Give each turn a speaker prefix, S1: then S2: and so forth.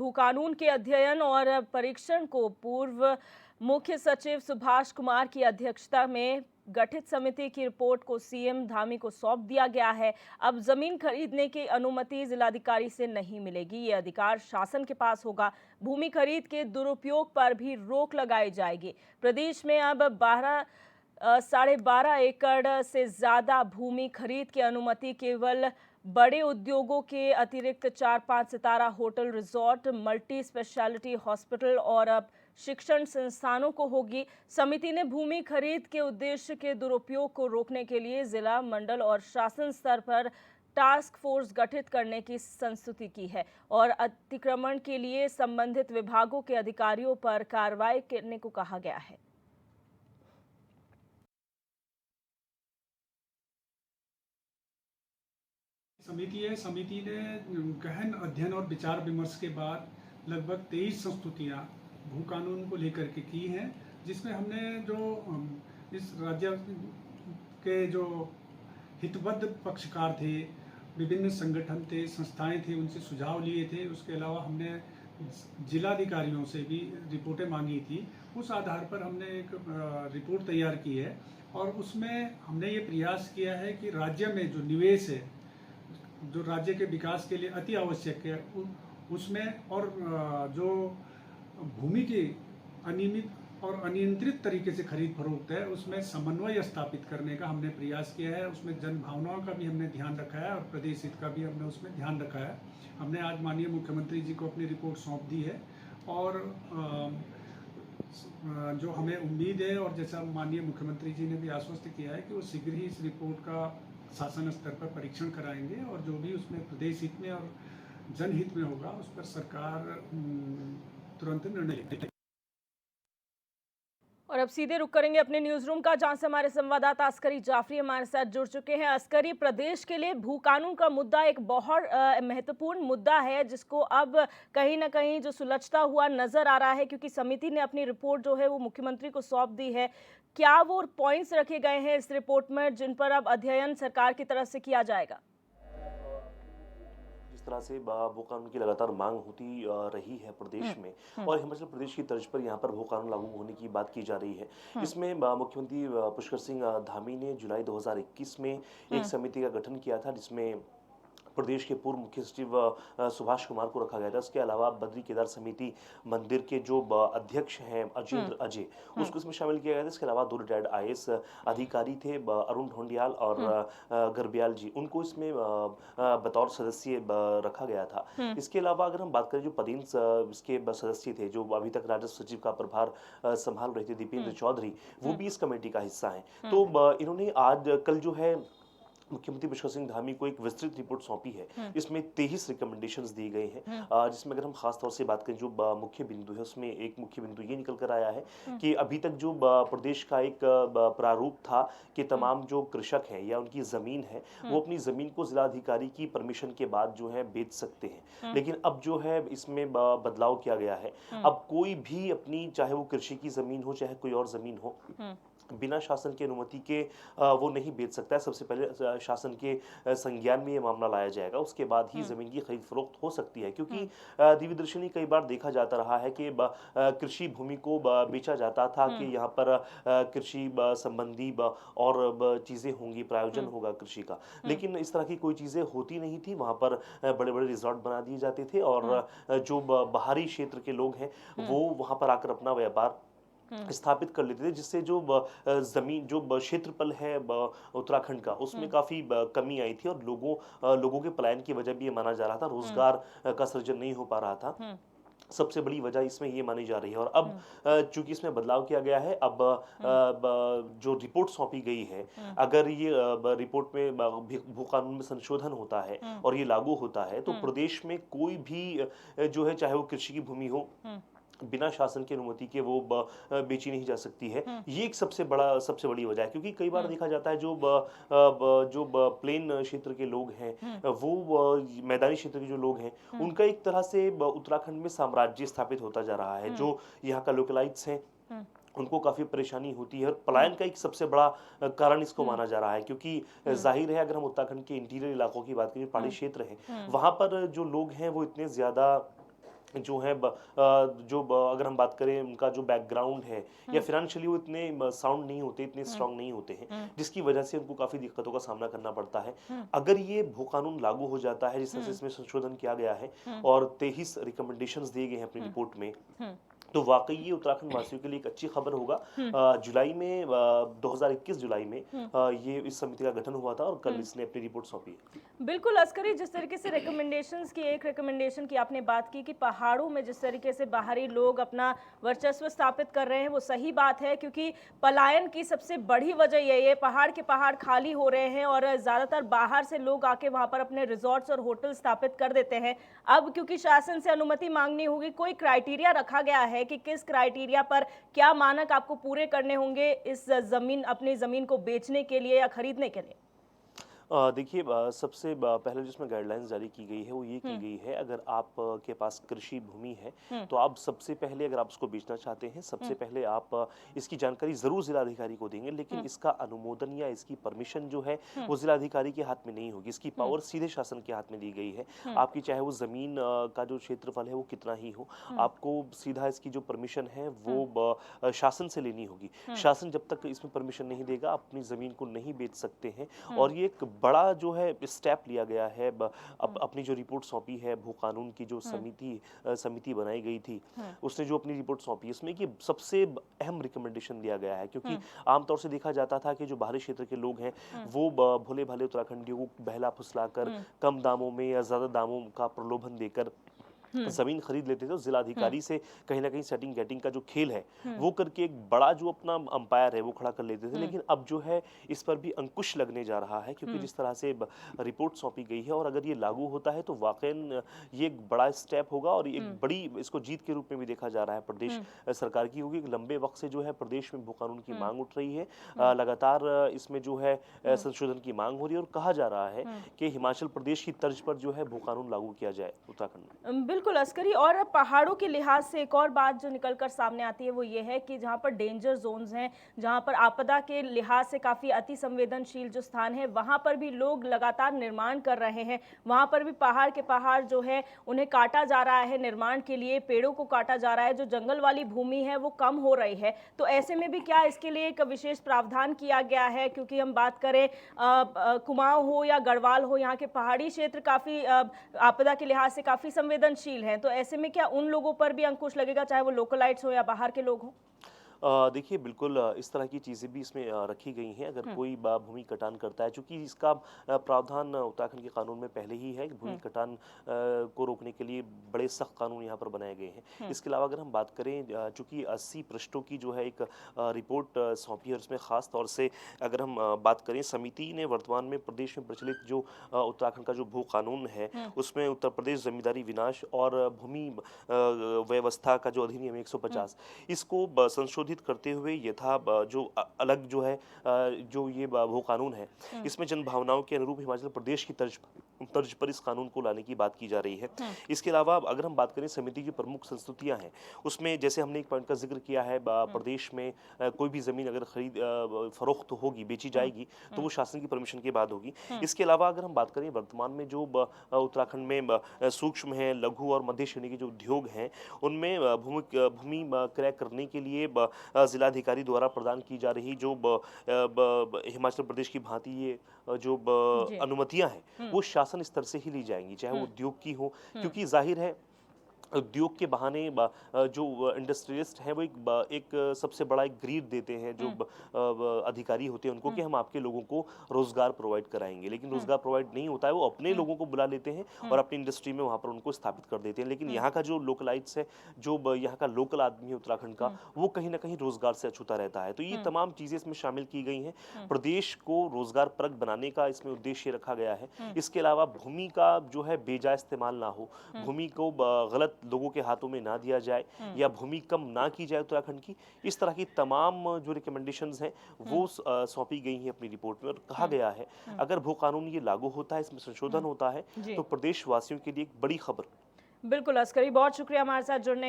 S1: भू कानून के अध्ययन और परीक्षण को पूर्व मुख्य सचिव सुभाष कुमार की अध्यक्षता में गठित समिति की रिपोर्ट को सीएम धामी को सौंप दिया गया है। अब जमीन खरीदने की अनुमति जिलाधिकारी से नहीं मिलेगी, ये अधिकार शासन के पास होगा। भूमि खरीद के दुरुपयोग पर भी रोक लगाई जाएगी। प्रदेश में अब 12.5 एकड़ से ज्यादा भूमि खरीद की अनुमति केवल बड़े उद्योगों के अतिरिक्त 4-5 सितारा hotel, resort, multi speciality hospital और अब शिक्षण संस्थानों को होगी। समिति ने भूमि खरीद के उद्देश्य के दुरुपयोग को रोकने के लिए जिला, मंडल और शासन स्तर पर टास्क फोर्स गठित करने की संस्तुति की है और अतिक्रमण के लिए संबंधित विभागों के अधिकारियों पर कार्रवाई करने को कहा गया है।
S2: समिति ने गहन अध्ययन और विचार विमर्श के बाद लगभग 23 संस्तुतियाँ भू कानून को लेकर के की हैं, जिसमें हमने जो इस राज्य के जो हितबद्ध पक्षकार थे, विभिन्न संगठन थे, संस्थाएं थी, उनसे सुझाव लिए थे। उसके अलावा हमने जिलाधिकारियों से भी रिपोर्टें मांगी थी। उस आधार पर हमने एक रिपोर्ट तैयार की है और उसमें हमने ये प्रयास किया है कि राज्य में जो निवेश है, जो राज्य के विकास के लिए अति आवश्यक है, उसमें और जो भूमि की अनियमित और अनियंत्रित तरीके से खरीद फरोख्त है, उसमें समन्वय स्थापित करने का हमने प्रयास किया है। उसमें जन भावनाओं का भी हमने ध्यान रखा है और प्रदेश हित का भी हमने उसमें ध्यान रखा है। हमने आज माननीय मुख्यमंत्री जी को अपनी रिपोर्ट सौंप दी है और जो हमें उम्मीद है और जैसा माननीय मुख्यमंत्री जी ने भी आश्वस्त किया है कि वो शीघ्र ही इस रिपोर्ट का शासन स्तर पर परीक्षण कराएंगे और जो भी उसमें प्रदेश हित में और जनहित में होगा उस पर सरकार तुरंत निर्णय लेगी।
S1: और अब सीधे रुक करेंगे अपने न्यूज रूम का, जहां से हमारे संवाददाता अस्करी जाफरी हमारे साथ जुड़ चुके हैं। अस्करी, प्रदेश के लिए भू कानून का मुद्दा एक बहुत महत्वपूर्ण मुद्दा है, जिसको अब कहीं ना कहीं जो सुलझता हुआ नजर आ रहा है, क्योंकि समिति ने अपनी रिपोर्ट जो है वो मुख्यमंत्री को सौंप दी है। क्या वो पॉइंट्स रखे गए हैं इस रिपोर्ट में जिन पर अब अध्ययन सरकार की तरफ से किया जाएगा?
S3: जिस तरह से भू कानून की लगातार मांग होती रही है प्रदेश में और हिमाचल प्रदेश की तर्ज पर यहाँ पर भू कानून लागू होने की बात की जा रही है। इसमें मुख्यमंत्री पुष्कर सिंह धामी ने जुलाई 2021 में एक समिति का गठन किया था, जिसमें प्रदेश के पूर्व मुख्य सचिव सुभाष कुमार को रखा गया था। इसके अलावा बद्री केदार समिति मंदिर के जो अध्यक्ष हैं अजेंद्र अजय, उसको इसमें शामिल किया गया था। इसके अलावा 2 रिटायर्ड आईएएस अधिकारी थे, अरुण ढोंडियाल और गर्ब्याल जी, उनको इसमें बतौर सदस्य रखा गया था। इसके अलावा अगर हम बात करें जो पदेन इसके सदस्य थे, जो अभी तक राजस्व सचिव का प्रभार संभाल रहे थे, दीपेंद्र चौधरी, वो भी इस कमेटी का हिस्सा हैं। तो इन्होंने आज कल जो है मुख्यमंत्री पुष्कर सिंह धामी को एक विस्तृत रिपोर्ट सौंपी है। इसमें 23 रिकमेंडेशंस दिए गए हैं, जिसमें अगर हम खास तौर से बात करें जो मुख्य बिंदु है, उसमें एक मुख्य बिंदु ये निकल कर आया है कि अभी तक जो प्रदेश का एक प्रारूप था कि तमाम जो कृषक हैं या उनकी जमीन है, वो अपनी जमीन को जिलाधिकारी की परमिशन के बाद जो है बेच सकते हैं। लेकिन अब जो है इसमें बदलाव किया गया है। अब कोई भी अपनी, चाहे वो कृषि की जमीन हो चाहे कोई और जमीन हो, बिना शासन की अनुमति के वो नहीं बेच सकता है। सबसे पहले शासन के संज्ञान में ये मामला लाया जाएगा, उसके बाद ही जमीन की खरीद फरोख्त हो सकती है। क्योंकि दिव्यदर्शनी कई बार देखा जाता रहा है कि कृषि भूमि को बेचा जाता था कि यहाँ पर कृषि संबंधी और चीज़ें होंगी, प्रायोजन होगा कृषि का, लेकिन इस तरह की कोई चीज़ें होती नहीं थी। वहाँ पर बड़े बड़े रिजॉर्ट बना दिए जाते थे और जो बाहरी क्षेत्र के लोग हैं वो वहाँ पर आकर अपना व्यापार स्थापित कर लेते थे, जिससे जो जमीन, जो क्षेत्रफल है उत्तराखंड का, उसमें काफी कमी आई थी और लोगों के पलायन की वजह भी ये माना जा रहा था। रोजगार का सृजन नहीं हो पा रहा था। सबसे बड़ी वजह इसमें ये मानी जा रही है। और अब चूंकि इसमें बदलाव किया गया है, अब जो रिपोर्ट सौंपी गई है, अगर ये रिपोर्ट में भू कानून में संशोधन होता है और ये लागू होता है, तो प्रदेश में कोई भी जो है, चाहे वो कृषि की भूमि हो, बिना शासन की अनुमति के वो बेची नहीं जा सकती है। ये एक सबसे बड़ी वजह है। क्योंकि कई बार देखा जाता है जो प्लेन क्षेत्र के लोग हैं, वो मैदानी क्षेत्र के जो लोग हैं, उनका एक तरह से उत्तराखंड में साम्राज्य स्थापित होता जा रहा है। जो यहाँ का लोकलाइट्स हैं उनको काफ़ी परेशानी होती है और पलायन का एक सबसे बड़ा कारण इसको माना जा रहा है। क्योंकि जाहिर है, अगर हम उत्तराखंड के इंटीरियर इलाकों की बात करें, पहाड़ी क्षेत्र हैं, वहाँ पर जो लोग हैं वो इतने ज़्यादा जो है अगर हम बात करें उनका जो बैकग्राउंड है या फिनेंशियली वो इतने साउंड नहीं होते, इतने स्ट्रांग नहीं होते हैं, जिसकी वजह से उनको काफ़ी दिक्कतों का सामना करना पड़ता है। अगर ये भू कानून लागू हो जाता है, जिस तरह से इसमें संशोधन किया गया है और 23 रिकमेंडेशंस दिए गए हैं अपनी रिपोर्ट में, तो वाकई ये उत्तराखंड वासियों के लिए एक अच्छी खबर होगा। जुलाई में 2021 जुलाई में ये इस समिति का गठन हुआ था और कल इसने अपनी रिपोर्ट सौंपी है।
S1: बिल्कुल अस्करी, जिस तरीके से रिकमेंडेशंस की एक रिकमेंडेशन की आपने बात की कि पहाड़ों में जिस तरीके से बाहरी लोग अपना वर्चस्व स्थापित कर रहे हैं, वो सही बात है, क्योंकि पलायन की सबसे बड़ी वजह यही है, पहाड़ के पहाड़ खाली हो रहे हैं और ज़्यादातर बाहर से लोग आके वहाँ पर अपने रिजॉर्ट्स और होटल स्थापित कर देते हैं। अब क्योंकि शासन से अनुमति मांगनी होगी, कोई क्राइटेरिया रखा गया है कि किस क्राइटेरिया पर क्या मानक आपको पूरे करने होंगे इस अपनी ज़मीन को बेचने के लिए या खरीदने के लिए?
S3: देखिए, सबसे पहले जिसमें गाइडलाइंस जारी की गई है वो ये की गई है, अगर आप के पास कृषि भूमि है तो आप सबसे पहले, अगर आप उसको बेचना चाहते हैं, सबसे पहले आप इसकी जानकारी ज़रूर जिलाधिकारी को देंगे, लेकिन इसका अनुमोदन या इसकी परमिशन जो है वो जिलाधिकारी के हाथ में नहीं होगी। इसकी पावर सीधे शासन के हाथ में दी गई है। आपकी चाहे वो ज़मीन का जो क्षेत्रफल है वो कितना ही हो, आपको सीधा इसकी जो परमिशन है वो शासन से लेनी होगी। शासन जब तक इसमें परमिशन नहीं देगा, अपनी ज़मीन को नहीं बेच सकते हैं। और ये एक बड़ा जो है स्टेप लिया गया है। अपनी जो रिपोर्ट सौंपी है भू कानून की, जो समिति बनाई गई थी, उसने जो अपनी रिपोर्ट सौंपी, इसमें कि सबसे अहम रिकमेंडेशन दिया गया है, क्योंकि आमतौर से देखा जाता था कि जो बाहरी क्षेत्र के लोग हैं वो भोले भाले उत्तराखंडियों को बहला फुसलाकर कम दामों में या ज़्यादा दामों का प्रलोभन देकर जमीन खरीद लेते थे। तो जिलाधिकारी से कहीं ना कहीं सेटिंग गेटिंग का जो खेल है वो करके एक बड़ा जो अपना अंपायर है वो खड़ा कर लेते थे। लेकिन अब जो है इस पर भी अंकुश लगने जा रहा है, क्योंकि जिस तरह से रिपोर्ट सौंपी गई है और अगर ये लागू होता है तो वाकई ये एक बड़ा स्टेप होगा और एक बड़ी इसको जीत के रूप में भी देखा जा रहा है प्रदेश सरकार की, क्योंकि लंबे वक्त से जो है प्रदेश में भू कानून की मांग उठ रही है। लगातार इसमें जो है संशोधन की मांग हो रही है और कहा जा रहा है कि हिमाचल प्रदेश की तर्ज पर जो है भू कानून लागू किया जाए उत्तराखंड में।
S1: बिल्कुल अस्करी, और पहाड़ों के लिहाज से एक और बात जो निकलकर सामने आती है वो ये है कि जहाँ पर डेंजर जोन्स हैं, जहाँ पर आपदा के लिहाज से काफ़ी अति संवेदनशील जो स्थान है, वहाँ पर भी लोग लगातार निर्माण कर रहे हैं। वहाँ पर भी पहाड़ के पहाड़ जो है उन्हें काटा जा रहा है निर्माण के लिए, पेड़ों को काटा जा रहा है, जो जंगल वाली भूमि है वो कम हो रही है। तो ऐसे में भी क्या इसके लिए एक विशेष प्रावधान किया गया है? क्योंकि हम बात करें कुमाऊं हो या गढ़वाल हो, यहाँ के पहाड़ी क्षेत्र काफ़ी आपदा के लिहाज से काफ़ी संवेदनशील हैं। तो ऐसे में क्या उन लोगों पर भी अंकुश लगेगा, चाहे वो लोकलाइट्स हो या बाहर के लोग हों?
S3: देखिए, बिल्कुल इस तरह की चीज़ें भी इसमें रखी गई हैं। अगर कोई भूमि कटान करता है, चूँकि इसका प्रावधान उत्तराखंड के कानून में पहले ही है कि भूमि कटान को रोकने के लिए बड़े सख्त कानून यहाँ पर बनाए गए हैं। इसके अलावा अगर हम बात करें, चूँकि 80 पृष्ठों की जो है एक रिपोर्ट सौंपी है और उसमें ख़ास तौर से अगर हम बात करें, समिति ने वर्तमान में प्रदेश में प्रचलित जो उत्तराखंड का जो भू कानून है उसमें उत्तर प्रदेश जमींदारी विनाश और भूमि व्यवस्था का जो अधिनियम 150 इसको संशोधित करते हुए जो अलग जो है जो ये भू कानून है, इसमें जन भावनाओं के अनुरूप हिमाचल प्रदेश की तर्ज पर इस कानून को लाने की बात की जा रही है। इसके अलावा अगर हम बात करें समिति की प्रमुख संस्तुतियां हैं, उसमें जैसे हमने एक पॉइंट का जिक्र किया है, प्रदेश में कोई भी जमीन अगर खरीद फरोख्त होगी, बेची जाएगी, तो वो शासन की परमिशन के बाद होगी। इसके अलावा अगर हम बात करें वर्तमान में जो उत्तराखंड में सूक्ष्म है, लघु और मध्य श्रेणी के जो उद्योग हैं, उनमें भूमि क्रय करने के लिए जिलाधिकारी द्वारा प्रदान की जा रही जो हिमाचल प्रदेश की भांति ये जो अनुमतियां हैं वो शासन स्तर से ही ली जाएंगी, चाहे वो उद्योग की हो, क्योंकि जाहिर है उद्योग के बहाने जो इंडस्ट्रियलिस्ट हैं वो एक सबसे बड़ा एक ग्रीड देते हैं जो अधिकारी होते हैं उनको, कि हम आपके लोगों को रोजगार प्रोवाइड कराएंगे। लेकिन रोजगार प्रोवाइड नहीं होता है, वो अपने लोगों को बुला लेते हैं और अपनी इंडस्ट्री में वहाँ पर उनको स्थापित कर देते हैं। लेकिन यहाँ का जो लोकलाइट्स है, जो यहाँ का लोकल आदमी है उत्तराखंड का, वो कहीं ना कहीं रोजगार से अछूता रहता है। तो ये तमाम चीज़ें इसमें शामिल की गई हैं। प्रदेश को रोजगार परक बनाने का इसमें उद्देश्य रखा गया है। इसके अलावा भूमि का जो है बेजा इस्तेमाल ना हो, भूमि को गलत लोगों के हाथों में ना दिया जाए या भूमि कम ना की जाए उत्तराखंड की, इस तरह की तमाम जो रिकमेंडेशंस हैं वो सौंपी गई हैं अपनी रिपोर्ट में। और कहा गया है अगर भू कानून ये लागू होता है, इसमें संशोधन होता है, तो प्रदेश वासियों के लिए एक बड़ी खबर।
S1: बिल्कुल अस्करी, बहुत शुक्रिया हमारे साथ जुड़ने